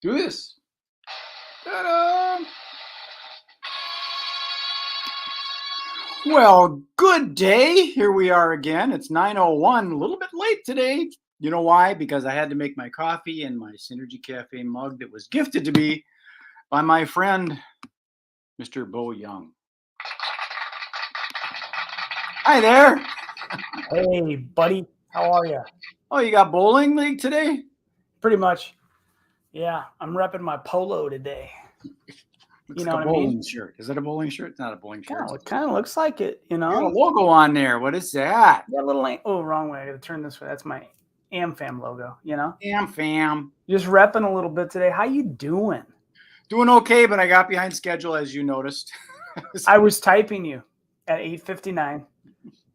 Do this. Ta-da! Well, good day. Here we are again. It's 9:01. A little bit late today. You know why? Because I had to make my coffee in my Synergy Cafe mug that was gifted to me by my friend, Mr. Bo Young. Hi there. Hey, buddy. How are you? Oh, you got bowling league today? Pretty much. Yeah, I'm repping my polo today. Looks Know like a what I mean? bowling shirt. Is that a bowling shirt? It's not a bowling shirt. It kind of looks like it, You got a logo on there. What is that? Got a little wrong way. I got to turn this way. That's my AmFam logo, Damn, fam. Just repping a little bit today. How you doing? Doing okay, but I got behind schedule, as you noticed. I was typing you at 8:59,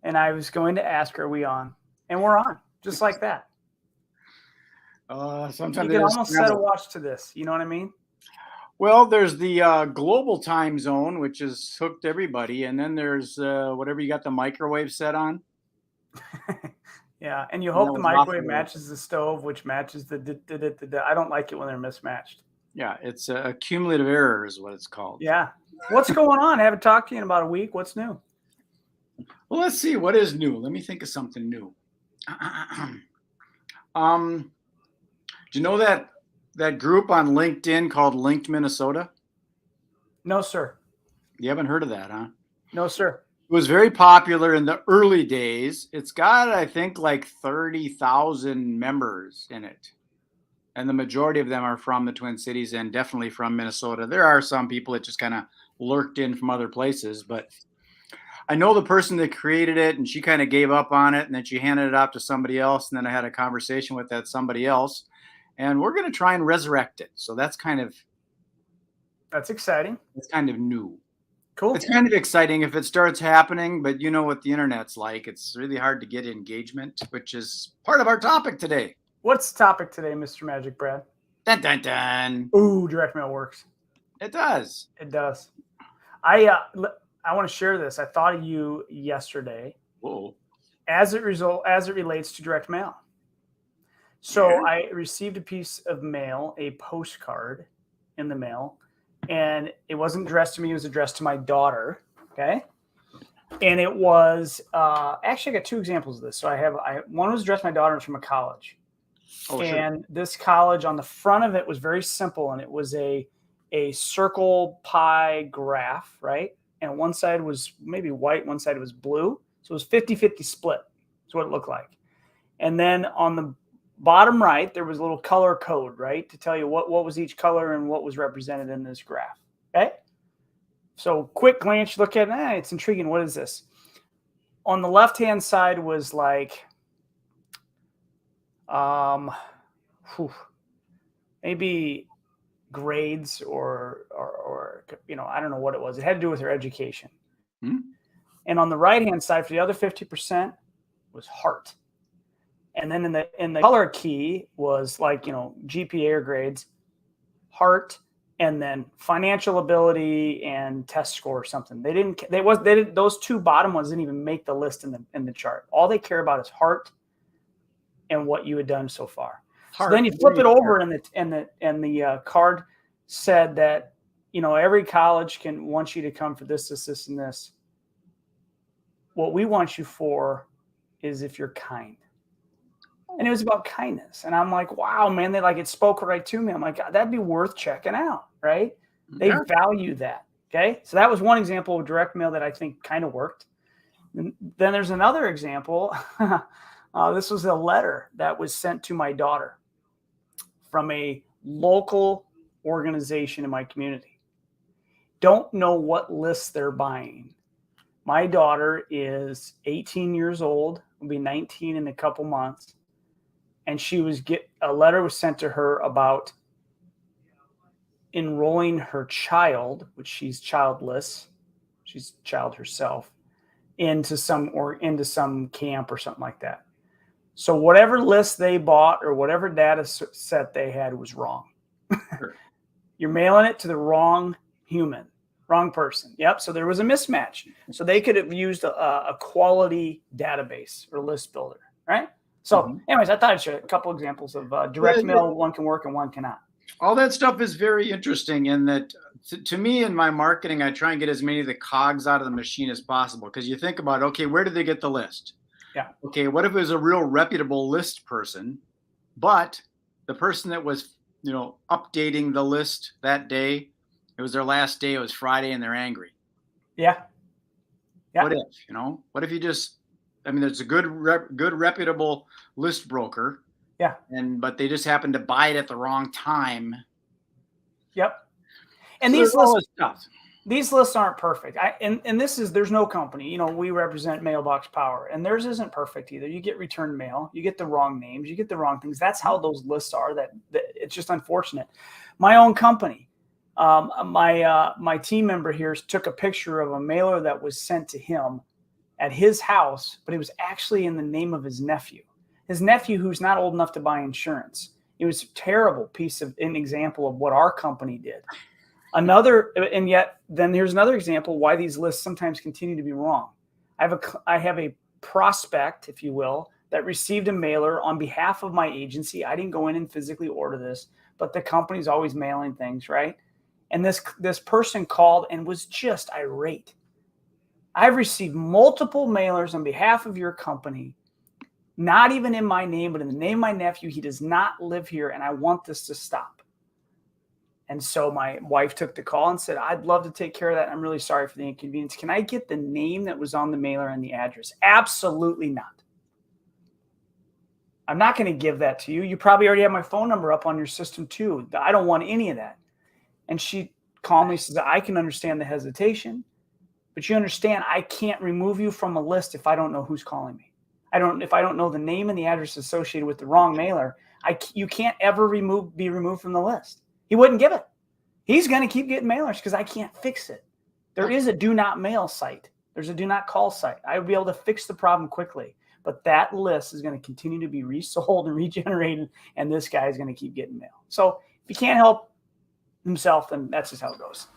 and I was going to ask, are we on? And we're on, just like that. Sometimes you can almost set a watch to this. You know what I mean? Well, there's the global time zone, which is hooked everybody. And then there's whatever you got the microwave set on. Yeah, and you hope the microwave matches the stove, which matches the. I don't like it when they're mismatched. Yeah, it's a cumulative error is what it's called. Yeah. What's going on? I haven't talked to you in about a week. What's new? Well, let's see. What is new? Let me think of something new. Do you know that group on LinkedIn called Linked Minnesota? No, sir. You haven't heard of that, huh? No, sir. It was very popular in the early days. It's got, I think, like 30,000 members in it. And the majority of them are from the Twin Cities and definitely from Minnesota. There are some people that just kind of lurked in from other places, but I know the person that created it, and she kind of gave up on it, and then she handed it off to somebody else, and then I had a conversation with that somebody else, and we're going to try and resurrect it. So that's exciting. It's kind of new. Cool. It's kind of exciting if it starts happening, but you know what the internet's like. It's really hard to get engagement, which is part of our topic today. What's the topic today, Mr. Magic Brad? Dun, dun, dun. Ooh, direct mail works. It does. It does. I want to share this. I thought of you yesterday. Whoa. As it relates to direct mail. So yeah. I received a piece of mail, a postcard in the mail, and it wasn't addressed to me. It was addressed to my daughter. Okay. And it was, actually I got two examples of this. So one was addressed to my daughter. It was from a college. Oh, and sure. This college, on the front of it was very simple, and it was a circle pie graph, right? And one side was maybe white, one side was blue. So it was 50-50 split. That's what it looked like. And then on the bottom right, there was a little color code, right? To tell you what was each color and what was represented in this graph. Okay. So quick glance, look at it. It's intriguing. What is this? On the left-hand side was like, maybe grades or I don't know what it was. It had to do with her education. Hmm. And on the right-hand side for the other 50% was heart. And then in the color key was like, GPA or grades, heart, and then financial ability and test score or something. Those two bottom ones didn't even make the list in the chart. All they care about is heart and what you had done so far. So then you flip it over, and the card said that, every college wants you to come for this, and this. What we want you for is if you're kind. And it was about kindness. And I'm like, wow, man, it spoke right to me. I'm like, God, that'd be worth checking out, right? They value that. Okay. So that was one example of direct mail that I think kind of worked. And then there's another example. This was a letter that was sent to my daughter from a local organization in my community. Don't know what lists they're buying. My daughter is 18 years old, will be 19 in a couple months. And a letter was sent to her about enrolling her child, which she's childless, she's child herself, into some camp or something like that. So whatever list they bought or whatever data set they had was wrong. Sure. You're mailing it to the wrong human, wrong person. Yep. So there was a mismatch. So they could have used a quality database or list builder, right? So anyways, I thought I'd share a couple examples of direct mail. One can work and one cannot. All that stuff is very interesting in that to me in my marketing, I try and get as many of the cogs out of the machine as possible. Because you think about, okay, where did they get the list? Yeah. Okay, what if it was a real reputable list person, but the person that was, updating the list that day, it was their last day, it was Friday, and they're angry. Yeah. Yeah. What if you just, I mean, there's a good reputable list broker, Yeah. but they just happen to buy it at the wrong time. Yep. And So these there's all lists, this stuff. these lists aren't perfect. And there's no company, we represent Mailbox Power, and theirs isn't perfect either. You get returned mail, you get the wrong names, you get the wrong things. That's how those lists are. That it's just unfortunate. My own company, my team member here took a picture of a mailer that was sent to him at his house, but it was actually in the name of his nephew. His nephew, who's not old enough to buy insurance. It was a terrible an example of what our company did. And yet then here's another example why these lists sometimes continue to be wrong. I have a prospect, if you will, that received a mailer on behalf of my agency. I didn't go in and physically order this, but the company's always mailing things, right? And this person called and was just irate. I've received multiple mailers on behalf of your company, not even in my name, but in the name of my nephew. He does not live here, and I want this to stop. And so my wife took the call and said, I'd love to take care of that. I'm really sorry for the inconvenience. Can I get the name that was on the mailer and the address? Absolutely not. I'm not going to give that to you. You probably already have my phone number up on your system too. I don't want any of that. And she calmly says, I can understand the hesitation, but you understand I can't remove you from a list if I don't know who's calling me. If I don't know the name and the address associated with the wrong mailer, you can't ever be removed from the list. He wouldn't give it. He's going to keep getting mailers because I can't fix it. There is a do not mail site. There's a do not call site. I would be able to fix the problem quickly, but that list is going to continue to be resold and regenerated, and this guy is going to keep getting mail. So if he can't help himself, then that's just how it goes.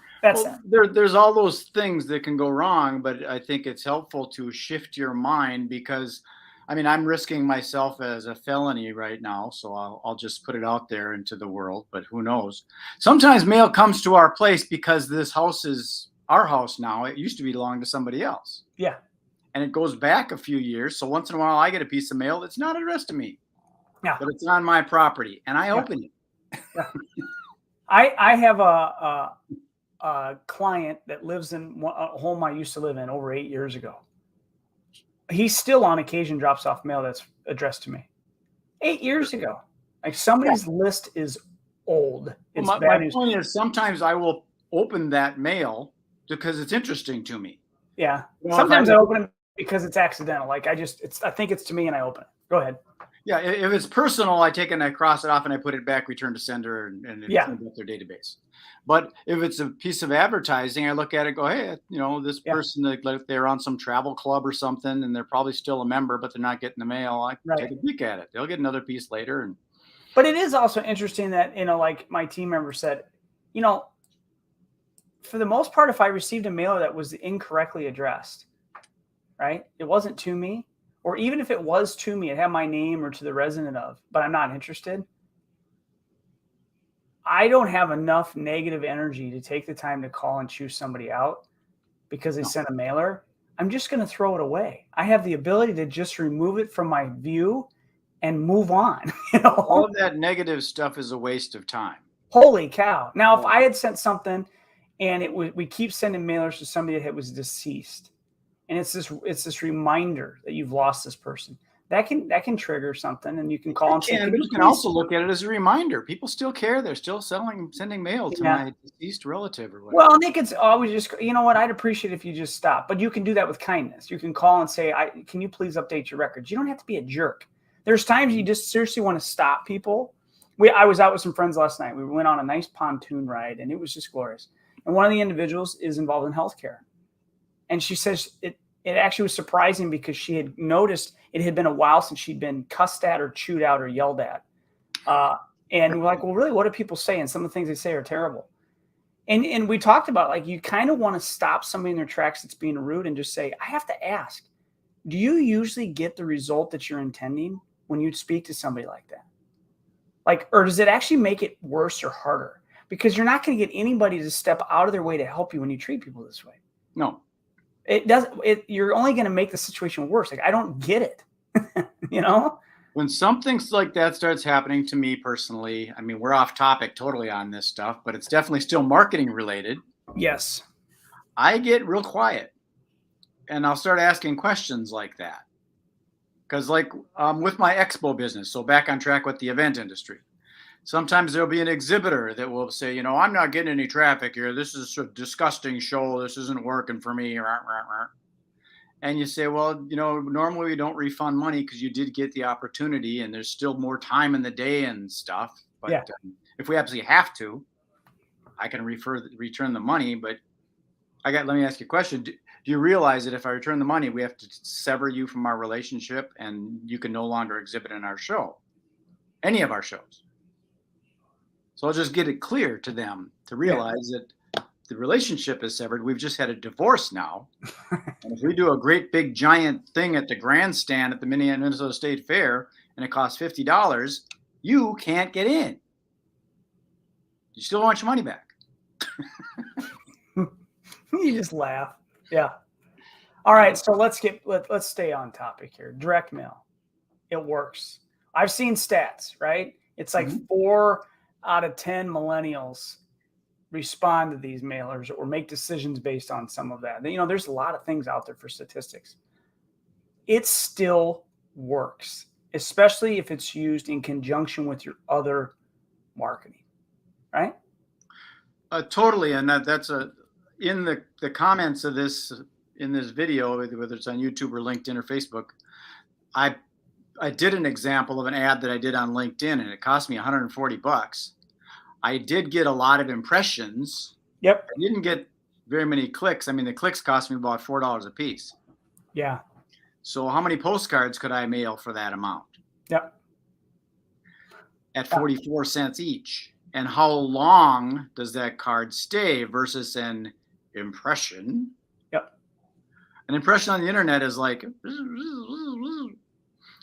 There's all those things that can go wrong, but I think it's helpful to shift your mind because, I mean, I'm risking myself as a felony right now, so I'll just put it out there into the world, but who knows? Sometimes mail comes to our place because this house is our house now. It used to belong to somebody else. Yeah. And it goes back a few years, so once in a while I get a piece of mail that's not addressed to me. Yeah. But it's on my property, and I open it. Yeah. I have a client that lives in a home I used to live in over 8 years ago. He still on occasion drops off mail that's addressed to me. 8 years ago. Like somebody's list is old. It's my point is sometimes I will open that mail because it's interesting to me. Yeah. Sometimes I open it because it's accidental. Like I think it's to me and I open it. Go ahead. Yeah. If it's personal, I take it and I cross it off and I put it back, return to sender, and it cleans up their database. But if it's a piece of advertising, I look at it, go, hey, this person, like they're on some travel club or something, and they're probably still a member, but they're not getting the mail. I take a peek at it. They'll get another piece later. But it is also interesting that, like my team member said, for the most part, if I received a mailer that was incorrectly addressed, right, it wasn't to me, or even if it was to me, it had my name or to the resident of, but I'm not interested. I don't have enough negative energy to take the time to call and choose somebody out because they sent a mailer. I'm just going to throw it away. I have the ability to just remove it from my view and move on. All of that negative stuff is a waste of time. Holy cow. Now, if I had sent something and we keep sending mailers to somebody that was deceased, and it's this reminder that you've lost this person, that can trigger something, and you can call and say, you can also look at it as a reminder. People still care. They're still sending mail to my deceased relative or whatever. Well, I think it's always just, what, I'd appreciate if you just stop. But you can do that with kindness. You can call and say, can you please update your records? You don't have to be a jerk. There's times you just seriously want to stop people. I was out with some friends last night. We went on a nice pontoon ride, and it was just glorious. And one of the individuals is involved in healthcare. And she says it actually was surprising because she had noticed it had been a while since she'd been cussed at or chewed out or yelled at. And we're like, well, really, what do people say? And some of the things they say are terrible. And we talked about, like, you kind of want to stop somebody in their tracks that's being rude and just say, I have to ask, do you usually get the result that you're intending when you speak to somebody like that? Like, or does it actually make it worse or harder? Because you're not going to get anybody to step out of their way to help you when you treat people this way. No. It does. You're only going to make the situation worse. Like, I don't get it. You know? When something like that starts happening to me personally, I mean, we're off topic totally on this stuff, but it's definitely still marketing related. Yes. I get real quiet and I'll start asking questions like that. Because like with my expo business, so back on track with the event industry, sometimes there'll be an exhibitor that will say, I'm not getting any traffic here. This is a disgusting show. This isn't working for me. And you say, well, normally we don't refund money because you did get the opportunity and there's still more time in the day and stuff. But if we absolutely have to, I can return the money. But let me ask you a question. Do you realize that if I return the money, we have to sever you from our relationship and you can no longer exhibit in our show, any of our shows? So I'll just get it clear to them to realize that the relationship is severed. We've just had a divorce now. And if we do a great big giant thing at the grandstand at the Minnesota State Fair and it costs $50, you can't get in. You still want your money back. You just laugh. Yeah. All right. So let's stay on topic here. Direct mail. It works. I've seen stats, right? It's like 4 out of 10 millennials respond to these mailers or make decisions based on some of that. There's a lot of things out there for statistics. It still works, especially if it's used in conjunction with your other marketing, right? Totally. And that's in the comments of this, in this video, whether it's on YouTube or LinkedIn or Facebook, I did an example of an ad that I did on LinkedIn and it cost me $140. I did get a lot of impressions. Yep. I didn't get very many clicks. I mean, the clicks cost me about $4 a piece. Yeah. So how many postcards could I mail for that amount? Yep. At 44 cents each. And how long does that card stay versus an impression? Yep. An impression on the internet is like,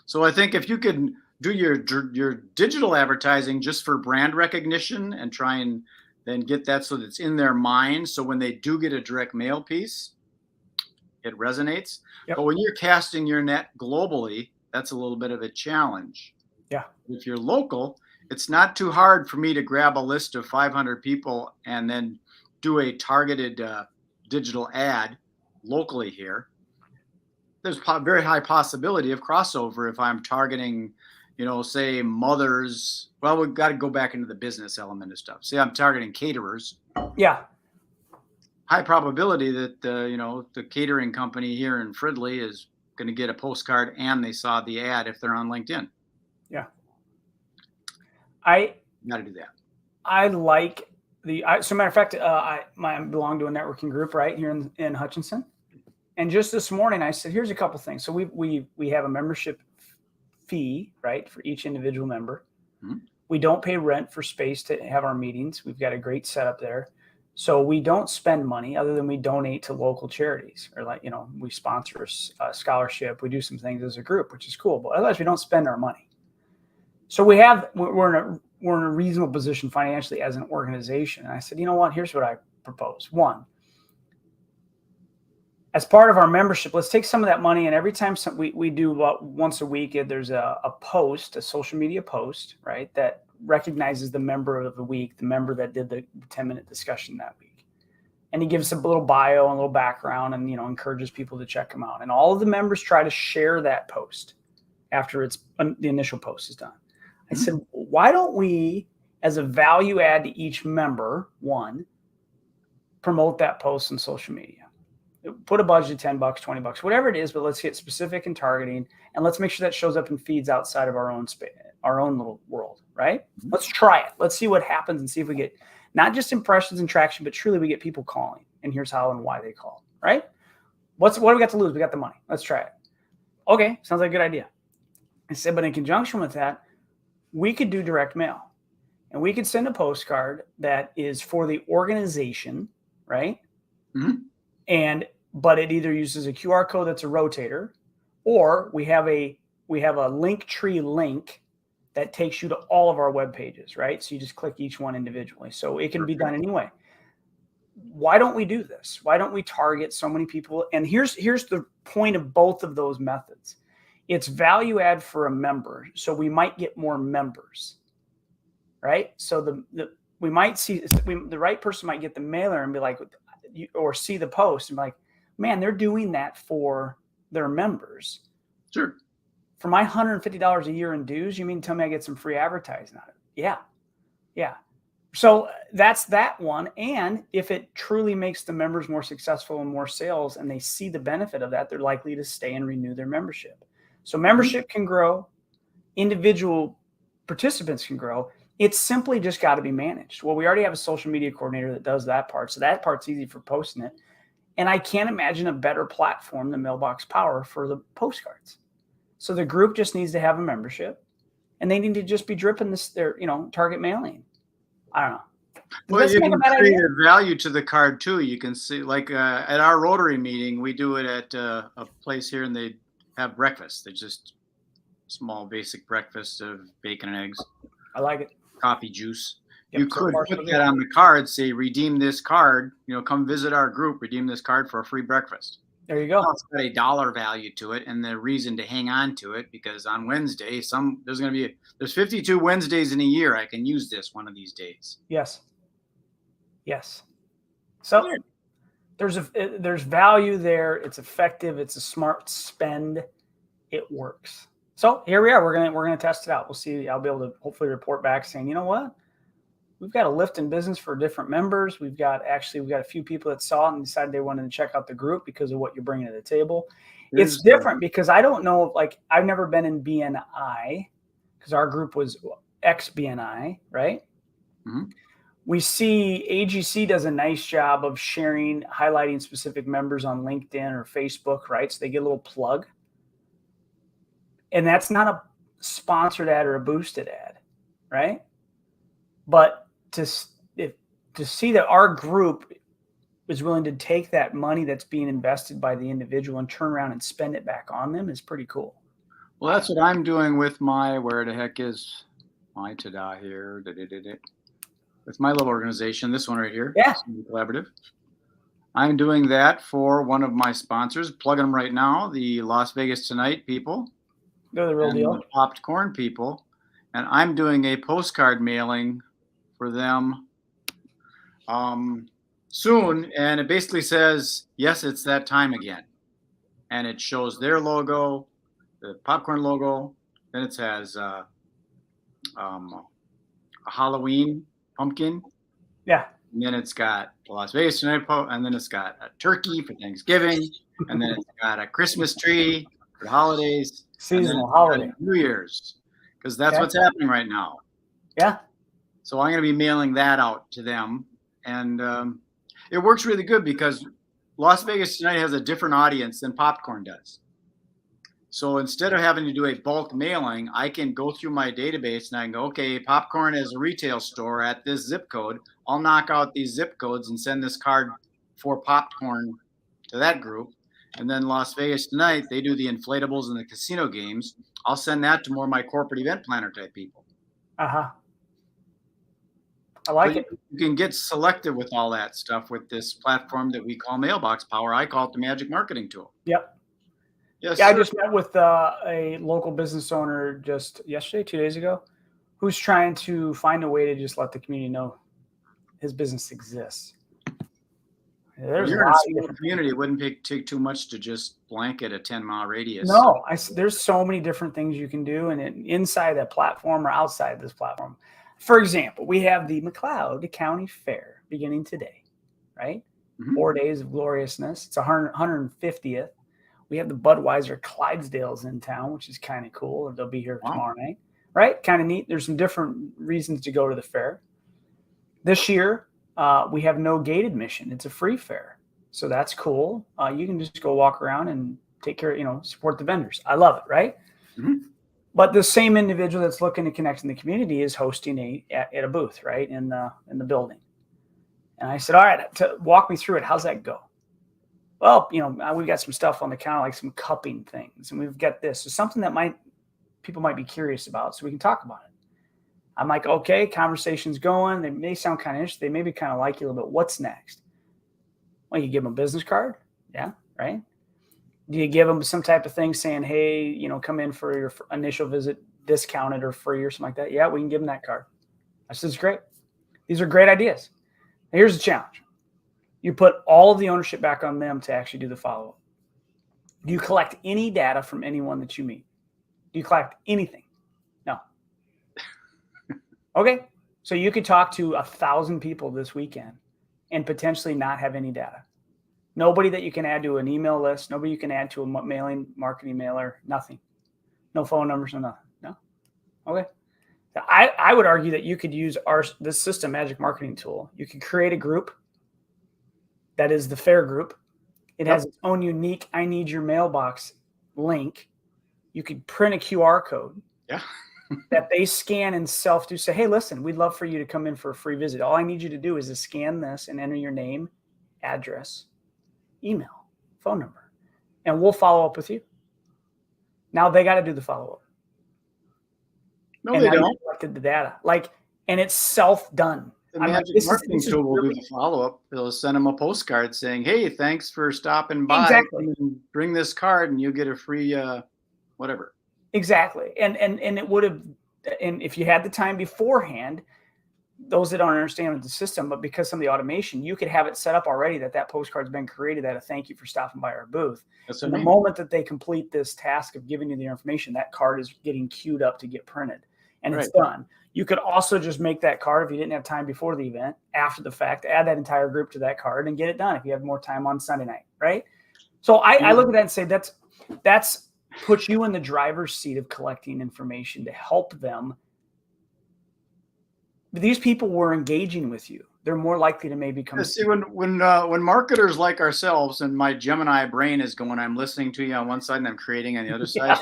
so I think if you could do your digital advertising just for brand recognition and try and then get that so that it's in their mind. So when they do get a direct mail piece, it resonates. Yep. But when you're casting your net globally, that's a little bit of a challenge. Yeah. If you're local, it's not too hard for me to grab a list of 500 people and then do a targeted digital ad locally here. There's a very high possibility of crossover if I'm targeting, say mothers. Well, we've got to go back into the business element of stuff. Say I'm targeting caterers. Yeah. High probability that the catering company here in Fridley is going to get a postcard and they saw the ad if they're on LinkedIn. Yeah. You got to do that. I like so matter of fact, I belong to a networking group right here in Hutchinson. And just this morning I said, here's a couple things. So we have a membership fee, right, for each individual member. Mm-hmm. We don't pay rent for space to have our meetings. We've got a great setup there. So we don't spend money other than we donate to local charities or we sponsor a scholarship. We do some things as a group, which is cool, but otherwise we don't spend our money. So we're in a reasonable position financially as an organization. And I said, you know what, here's what I propose. One, as part of our membership, let's take some of that money and every time we do about once a week, there's a post, a social media post, right, that recognizes the member of the week, the member that did the 10-minute discussion that week. And he gives a little bio and a little background and, encourages people to check him out. And all of the members try to share that post after the initial post is done. I said, why don't we, as a value add to each member, one, promote that post on social media? Put a budget of $10, $20, whatever it is, but let's get specific and targeting, and let's make sure that shows up in feeds outside of our own space, our own little world, right? Mm-hmm. Let's try it. Let's see what happens and see if we get not just impressions and traction, but truly we get people calling. And here's how and why they call, right? What do we got to lose? We got the money. Let's try it. Okay, sounds like a good idea. I said, but in conjunction with that, we could do direct mail. And we could send a postcard that is for the organization, right? Mm-hmm. But it either uses a QR code that's a rotator, or we have a link tree link that takes you to all of our web pages, right? So you just click each one individually. So it can be done anyway. Why don't we do this? Why don't we target so many people? And here's the point of both of those methods. It's value add for a member. So we might get more members, right? So we might see the right person might get the mailer and be like, or see the post and be like, man, they're doing that for their members. Sure. For my $150 a year in dues, you mean tell me I get some free advertising on it? Yeah. Yeah. So that's that one. And if it truly makes the members more successful and more sales, and they see the benefit of that, they're likely to stay and renew their membership. So membership can grow. Individual participants can grow. It's simply just got to be managed. Well, we already have a social media coordinator that does that part. So that part's easy for posting it. And I can't imagine a better platform than Mailbox Power for the postcards. So the group just needs to have a membership, and they need to just be dripping their target mailing. I don't know. Well, you can create a value to the card too. You can see, like at our Rotary meeting, we do it at a place here, and they have breakfast. They just small, basic breakfast of bacon and eggs. I like it. Coffee, juice. Yep, you could put that on the card. Say, redeem this card. Come visit our group. Redeem this card for a free breakfast. There you go. It's got a dollar value to it, and the reason to hang on to it, because on Wednesday, there's 52 Wednesdays in a year. I can use this one of these days. Yes. So there's value there. It's effective. It's a smart spend. It works. So here we are. We're gonna test it out. We'll see. I'll be able to hopefully report back saying, you know what? We've got a lift in business for different members. We've got a few people that saw it and decided they wanted to check out the group because of what you're bringing to the table. It's different because I don't know, like I've never been in BNI because our group was ex-BNI, right? Mm-hmm. We see AGC does a nice job of highlighting specific members on LinkedIn or Facebook, right? So they get a little plug. And that's not a sponsored ad or a boosted ad, right? But to see that our group is willing to take that money that's being invested by the individual and turn around and spend it back on them is pretty cool. Well, that's what I'm doing with where the heck is my tada here? With my little organization, this one right here. Yeah. Collaborative. I'm doing that for one of my sponsors, plugging them right now, the Las Vegas Tonight people. They're the real deal. The Popped Corn people. And I'm doing a postcard mailing for them soon, and it basically says, yes, it's that time again, and it shows their logo, the popcorn logo, then it has a Halloween pumpkin, yeah, and then it's got the Las Vegas Tonight, and then it's got a turkey for Thanksgiving, and then it's got a Christmas tree for the holidays, seasonal holiday, New Year's, because that's what's happening right now. Yeah. So I'm going to be mailing that out to them. And it works really good because Las Vegas Tonight has a different audience than Popcorn does. So instead of having to do a bulk mailing, I can go through my database and I can go, okay, Popcorn is a retail store at this zip code. I'll knock out these zip codes and send this card for Popcorn to that group. And then Las Vegas Tonight, they do the inflatables and the casino games. I'll send that to more of my corporate event planner type people. Uh-huh. I like it. You can get selective with all that stuff with this platform that we call Mailbox Power. I call it the Magic Marketing Tool. Yep. Yes. Yeah, I just met with a local business owner just yesterday, 2 days ago, who's trying to find a way to just let the community know his business exists. There's You're in a small community. It wouldn't take too much to just blanket a 10-mile radius. No, there's so many different things you can do, and inside that platform or outside this platform. For example, we have the McLeod County Fair beginning today, right? Mm-hmm. 4 days of gloriousness. It's 150th. We have the Budweiser Clydesdales in town, which is kind of cool. Or they'll be here tomorrow night, right? Kind of neat. There's some different reasons to go to the fair. This year, we have no gate admission. It's a free fair. So that's cool. You can just go walk around and take care, support the vendors. I love it, right? Mm-hmm. But the same individual that's looking to connect in the community is hosting at a booth, right, in the building. And I said, all right, walk me through it. How's that go? Well, we've got some stuff on the counter, like some cupping things, and we've got this. So something that might people might be curious about, so we can talk about it. I'm like, okay, conversation's going. They may sound kind of interesting. They maybe kind of like you a little bit. What's next? Well, you give them a business card. Yeah, right. Do you give them some type of thing saying, hey, you know, come in for your initial visit, discounted or free or something like that? Yeah, we can give them that card. I said, it's great. These are great ideas. Now, here's the challenge. You put all of the ownership back on them to actually do the follow-up. Do you collect any data from anyone that you meet? Do you collect anything? No. Okay. So you could talk to 1,000 people this weekend and potentially not have any data. Nobody that you can add to an email list. Nobody you can add to a mailing marketing mailer. Nothing. No phone numbers. No nothing. No. Okay. I would argue that you could use this system, Magic Marketing Tool. You could create a group that is the fair group. It has its own unique I need your mailbox link. You could print a QR code that they scan and self-do. Say, hey, listen, we'd love for you to come in for a free visit. All I need you to do is to scan this and enter your name, address, email, phone number, and we'll follow up with you. Now they got to do the follow-up. No, they don't. Collected the data, and it's self-done. The Magic Marketing Tool will do the follow-up. It'll send them a postcard saying, hey, thanks for stopping by. Exactly. Bring this card and you'll get a free whatever. Exactly. And it would have, and if you had the time beforehand, those that don't understand the system, but because some of the automation, you could have it set up already that postcard's been created, that a thank you for stopping by our booth. That's and the moment that they complete this task of giving you the information, that card is getting queued up to get printed and it's done. You could also just make that card if you didn't have time before the event, after the fact, add that entire group to that card and get it done if you have more time on Sunday night, right? So I look at that and say that's puts you in the driver's seat of collecting information to help them. These people were engaging with you. They're more likely to maybe come. See, when marketers like ourselves and my Gemini brain is going, I'm listening to you on one side and I'm creating on the other side.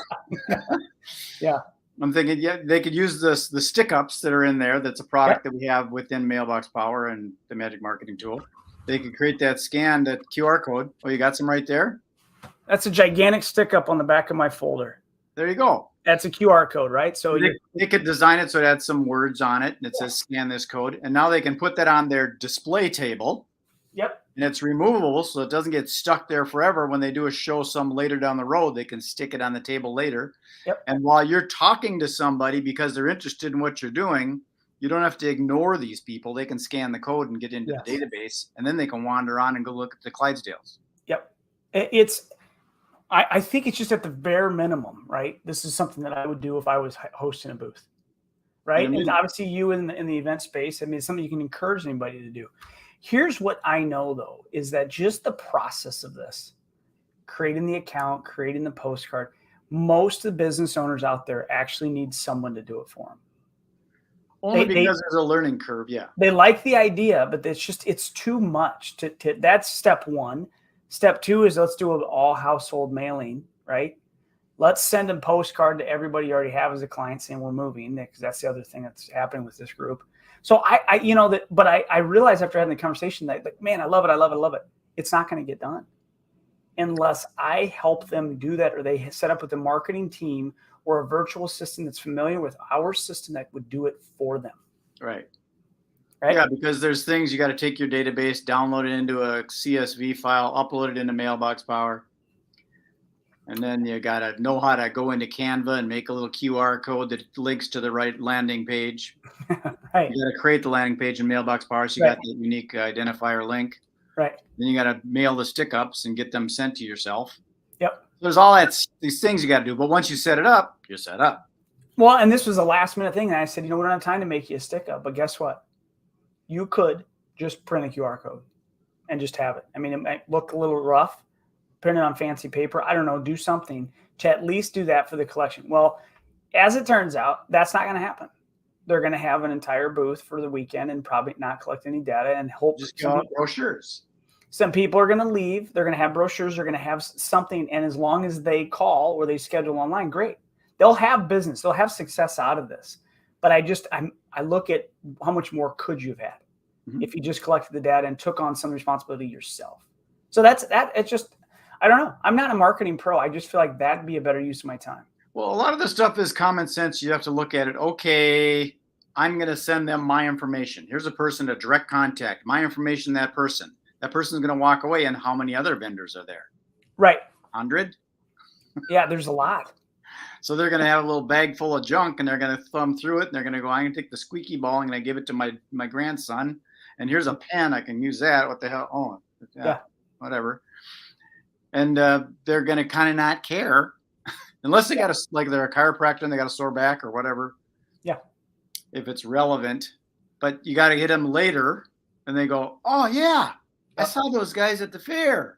Yeah. I'm thinking, they could use the stick ups that are in there. That's a product that we have within Mailbox Power and the Magic Marketing Tool. They could create that scan, that QR code. Oh, you got some right there? That's a gigantic stick up on the back of my folder. There you go. That's a QR code, right? So they could design it so it had some words on it and it says scan this code. And now they can put that on their display table. Yep. And it's removable so it doesn't get stuck there forever. When they do a show some later down the road, they can stick it on the table later. Yep. And while you're talking to somebody because they're interested in what you're doing, you don't have to ignore these people. They can scan the code and get into the database, and then they can wander on and go look at the Clydesdales. Yep. I think it's just at the bare minimum, right? This is something that I would do if I was hosting a booth, right? And obviously you in the event space, I mean, it's something you can encourage anybody to do. Here's what I know, though, is that just the process of this, creating the account, creating the postcard, most of the business owners out there actually need someone to do it for them. Only because there's a learning curve, They like the idea, but it's too much. That's step one. Step two is let's do an all household mailing, right? Let's send a postcard to everybody you already have as a client saying we're moving, because that's the other thing that's happening with this group. So I realized after having the conversation that, man, I love it. It's not going to get done unless I help them do that, or they set up with a marketing team or a virtual assistant that's familiar with our system that would do it for them. Right. Yeah, because there's things you got to take your database, download it into a CSV file, upload it into Mailbox Power. And then you got to know how to go into Canva and make a little QR code that links to the right landing page. Right. You got to create the landing page in Mailbox Power, so you got the unique identifier link. Right. Then you got to mail the stick-ups and get them sent to yourself. Yep. There's all these things you got to do. But once you set it up, you're set up. Well, and this was a last-minute thing. And I said, we don't have time to make you a stick-up. But guess what? You could just print a QR code and just have it. I mean, it might look a little rough. Print it on fancy paper. I don't know, do something to at least do that for the collection. Well, as it turns out, that's not going to happen. They're going to have an entire booth for the weekend and probably not collect any data and hope just go brochures. Some people are going to leave. They're going to have brochures. They're going to have something. And as long as they call or they schedule online, great. They'll have business. They'll have success out of this. But I look at how much more could you have had if you just collected the data and took on some responsibility yourself. So that's that. It's just, I don't know. I'm not a marketing pro. I just feel like that'd be a better use of my time. Well, a lot of the stuff is common sense. You have to look at it. Okay, I'm going to send them my information. Here's a person to direct contact. My information, that person. That person's going to walk away. And how many other vendors are there? Right. 100? Yeah, there's a lot. So they're going to have a little bag full of junk, and they're going to thumb through it, and they're going to go, I'm going to take the squeaky ball, and I give it to my grandson. And here's a pen. I can use that. What the hell? Oh, yeah. Whatever. And they're going to kind of not care. Unless they got like they're a chiropractor and they got a sore back or whatever. Yeah. If it's relevant, but you got to hit them later and they go, oh yeah, I saw those guys at the fair.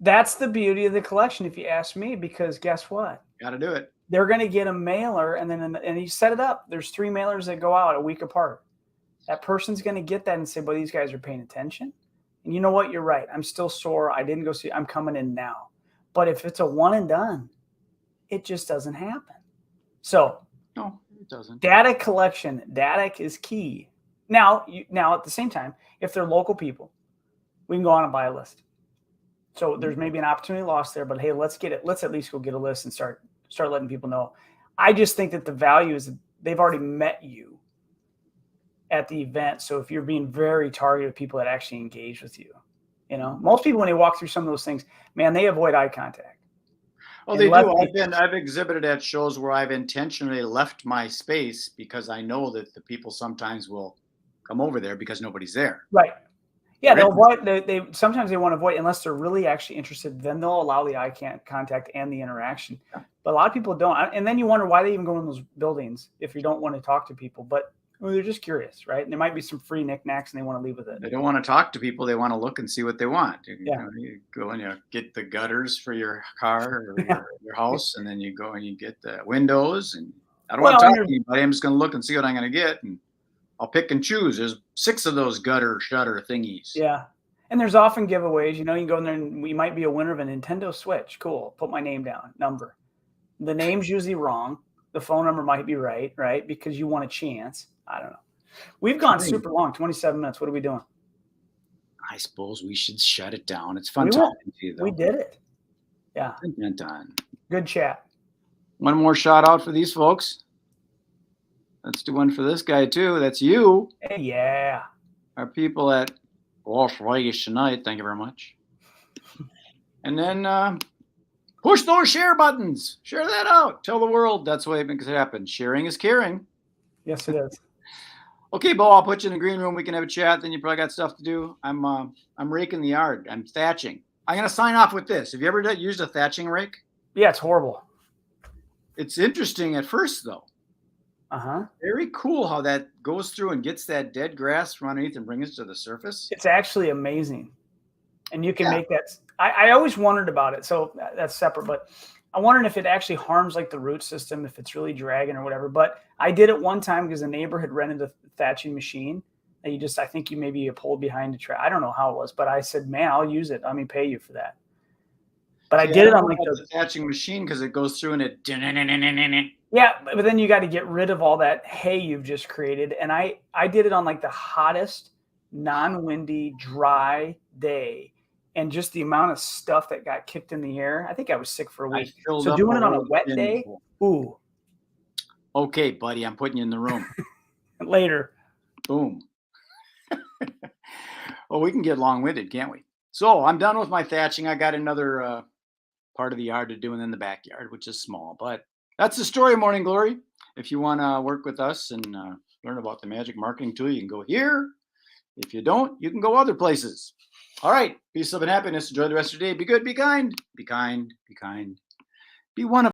That's the beauty of the collection, if you ask me, because guess what? Got to do it. They're going to get a mailer and you set it up. There's 3 mailers that go out a week apart. That person's going to get that and say, well, these guys are paying attention. And you know what? You're right. I'm still sore. I didn't go see, I'm coming in now. But if it's a one and done, it just doesn't happen. So no, it doesn't. Data collection, data is key. Now at the same time, if they're local people, we can go on and buy a list. So there's maybe an opportunity lost there, but hey, let's get it. Let's at least go get a list and start letting people know. I just think that the value is they've already met you at the event. So if you're being very targeted with people that actually engage with you, most people when they walk through some of those things, man, they avoid eye contact. Oh, they do. I've exhibited at shows where I've intentionally left my space because I know that the people sometimes will come over there because nobody's there. Right. Yeah, they'll avoid. They sometimes they want to avoid unless they're really actually interested. Then they'll allow the eye contact and the interaction. Yeah. But a lot of people don't, and then you wonder why they even go in those buildings if you don't want to talk to people. But they're just curious, right? And there might be some free knickknacks, and they want to leave with it. They don't want to talk to people. They want to look and see what they want. You go and get the gutters for your car or your house, and then you go and you get the windows. And I don't want to talk to anybody. I'm just going to look and see what I'm going to get, and I'll pick and choose. There's 6 of those gutter shutter thingies. Yeah, and there's often giveaways. You can go in there, and we might be a winner of a Nintendo Switch. Cool. Put my name down. Number. The name's usually wrong. The phone number might be right, because you want a chance. I don't know. We've gone super long, 27 minutes. What are we doing? I suppose we should shut it down. It's fun talking to you, though. We did it. Yeah. Done. Good chat. One more shout out for these folks. Let's do one for this guy, too. That's you. Hey, yeah. Our people at Las Vegas tonight. Thank you very much. And then push those share buttons. Share that out. Tell the world that's the way it makes it happen. Sharing is caring. Yes, it is. Okay, Bo, I'll put you in the green room. We can have a chat. Then you probably got stuff to do. I'm raking the yard. I'm thatching. I'm going to sign off with this. Have you ever used a thatching rake? Yeah, it's horrible. It's interesting at first, though. Uh-huh. Very cool how that goes through and gets that dead grass from underneath and brings it to the surface. It's actually amazing. And you can make that. I always wondered about it. So that's separate. But I wondered if it actually harms like the root system, if it's really dragging or whatever. But I did it one time because a neighbor had rented a thatching machine. And I think you maybe pulled behind a tray. I don't know how it was. But I said, man, I'll use it. Let me pay you for that. But I did it on like the thatching machine because it goes through and it. Yeah, but then you got to get rid of all that hay you've just created. And I did it on like the hottest, non-windy, dry day. And just the amount of stuff that got kicked in the air, I think I was sick for a week. So doing it on a wet day, ooh. Okay, buddy, I'm putting you in the room. Later. Boom. Well, we can get long-winded, can't we? So I'm done with my thatching. I got another part of the yard to do in the backyard, which is small. But that's the story of Morning Glory. If you want to work with us and learn about the Magic Marketing Tool, you can go here. If you don't, you can go other places. All right. Peace, love, and happiness. Enjoy the rest of your day. Be good. Be kind. Be kind. Be kind. Be one of